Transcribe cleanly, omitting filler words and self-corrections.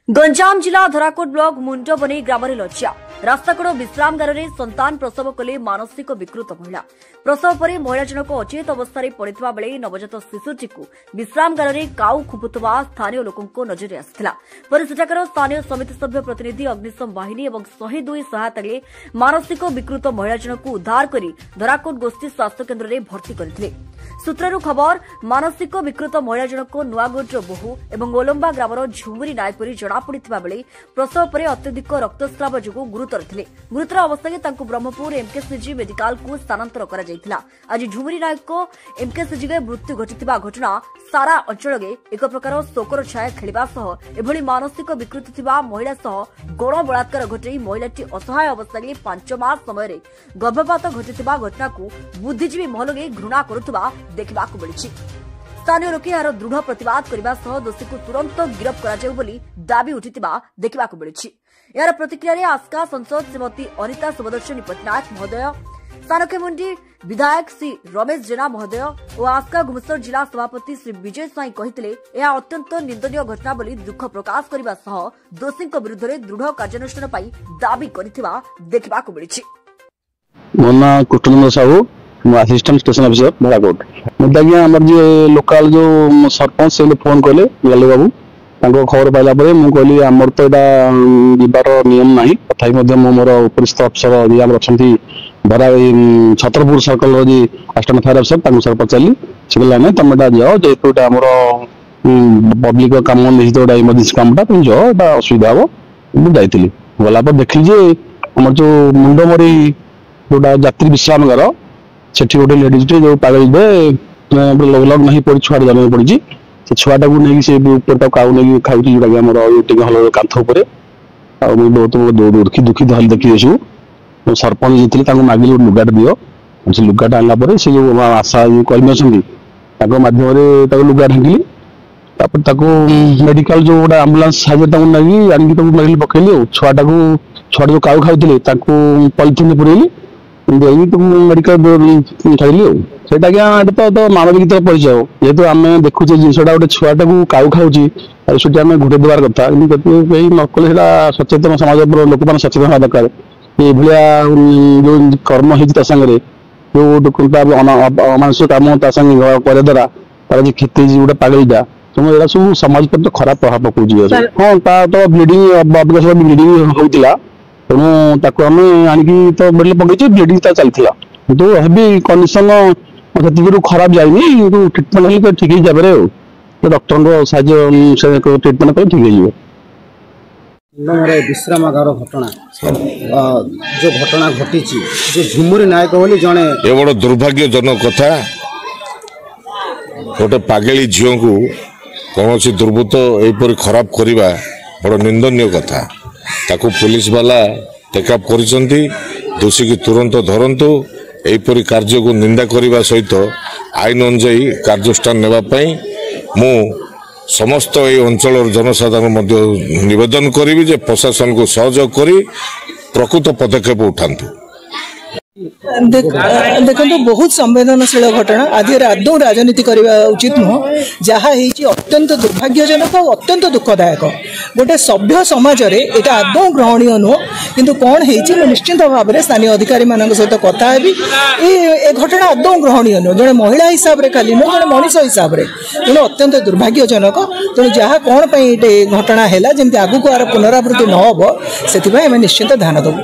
गंजाम जिला धराकोट ब्लॉक मुंडबनी ग्राम लज्जा रास्ताकड़ विश्रामगार में संतान प्रसव कले मानसिक विकृत महिला प्रसव पर महिला जनक अचेत अवस्था पड़ता बेले नवजात शिशुटी को विश्रामगार में काऊ खुपुवा स्थानीय लोकों नजर आसाला पर सेठाकर स्थानीय समिति सभ्य प्रतिनिधि अग्निशम बाहिनी और 102 सहायता मानसिक विकृत महिला जनक उद्धार कर धराकोट गोष्ठी स्वास्थ्य केन्द्र में भर्ती करते सूत्रु खबर मानसिक विकृत महिला जनक नुआगोड्र बोहू और ओलंबा ग्रामर झुमुरी नायकरी जमापड़ा बेले प्रसव पर अत्यधिक रक्तस्राव जो गुरुतर थे गुरुतर अवस्था ब्रह्मपुर एमकेसीजी मेडिकल को स्थानांतर कर आज झुमुरी नायक एमकेसीजी में मृत्यु घटी घटना सारा अंचल में एक प्रकार शोकर छाया खेलिबा सह एभली मानसिक विकृति थिबा महिला सह गण बलात्कार घटई महिलाटी असहाय अवस्था में 5 मास समय गर्भपात घटिथिबा घटना को बुद्धिजीवी महल में घृणा करुथिबा देखबाकू मिलिछि। स्थानीय लोके यार दृढ़ प्रतिवाद करने सह दोषी को तुरंत गिरफ्त कराଯାଉ बोली दाबी उठिथिबा देखबाकू मिलिछि। यार प्रतिक्रिया रे आस्का सांसद श्रीमती अनिता सुबदर्शनी पटनायक महोदय सानकेमुंडी विधायक श्री रमेश जेना महोदय और आस्का गुमसर जिला सभापति श्री विजय स्वाई कहिथिले यह अत्यंत निंदनीय घटना बोली दुख प्रकाश करने सह दोषी विरुद्ध में दृढ़ कार्यानुष्ठान पाई दाबी करिथिबा देखबाकू मिलिछि। मोना कुटुंब साहू असिस्टेंट स्टेशन ऑफिसर धराकोट मुद्दा जो लोकल जो सरपंच से फोन कले लालू बाबू खबर पाइला कहली आमर तो यहाँ नियम ना तथा मोर उपरिस्थ अफसर जी अच्छा धरा छतरपुर सर्कल जी असिस्टेंट फायर अफसर सर पचारि से कहला ना तुम जाओ जेहेतु आमर पब्लिक कम नहीं गोटा इमरजेन्सी कमटा तुम जाओ असुविधा हम मुझे गला देखिली आम जो मुंडमरी जोटा यात्री विश्रामगार से गोटे लेडीज जो पागल लग नहीं पड़ी छुआ जन्म पड़ी से छुआटा को नहीं काऊ नहीं खाऊ जोटा हल कांथ बहुत दुखी देखी सब सरपंच जी मागिले लुगाट दियो से लुगाट आनला से जो आशा कर्मी अच्छा मध्यम लुगा ढांगिली मेडिकल जो गोटे आंबुलांस साइज आनिक पकईली छुआटा को छुआ जो काऊ खाऊ पॉलिथिन पुरेली मेडिकल खाइली तो मानविकतार परिचय जेहेतु आम देखुचे जिनसा गोटे छुआटा को काऊ खाऊँ आम घुटे देवार कथा नकले सचेतन समाज लोक मैंने सचेतन हवा दरकार ये जो कर्म होंगे जो अमानुष कम कर द्वारा तार क्षति गोटे पागलटा तेणु यहाँ सब समाज पर तो खराब प्रभाव पकड़ हाँ तो ब्लीडिंग ब्लीडिंग होता तेणु आम आणिकी तो बेड पकई ब्लीडिंग चलता कितु हेवी कंडीशन से खराब जाए ट्रिटमेंट है ठीक है डॉक्टर साहय ट्रिटमेंट कर ठीक है। विश्रामागार घटना जो घटना घटी जो झुमुरी नायक बोली जड़े ये बड़ दुर्भाग्यजनक कथा गोटे पागेली झील को कौन दुर्बृत्त यहपर खराब करवा बड़ निंदनीय कथा ताकू पुलिस वाला टेकअप करिसेंती दोषी की तुरंत धरंतु यहपरी कार्य को निंदा करने सहित आईन अनुजाई कार्यानुष्ठान नेबापई मु समस्त ये अंचल जनसाधारण निवेदन करी जे प्रशासन को सहयोग करी प्रकृत पदक्षेप उठातु। देखो बहुत संवेदनशील घटना आदि आदौ राजनीति करने उचित नुह जहाँ अत्यंत दुर्भाग्यजनक और अत्यंत दुखदायक गोटे सभ्य समाज में यहाँ आदौ ग्रहणीय नुह किंतु कौन है निश्चित भाव में स्थानीय अधिकारी मान सहित कथा ये घटना आदौ ग्रहणीय नुह जड़े महिला हिसाब से खाली नुह जड़े मनीष हिसाब से तेणु अत्यंत दुर्भाग्यजनक तेणु जहाँ कौन घटना है जमी आगू आर पुनरावृत्ति न हो से निश्चित ध्यान देव।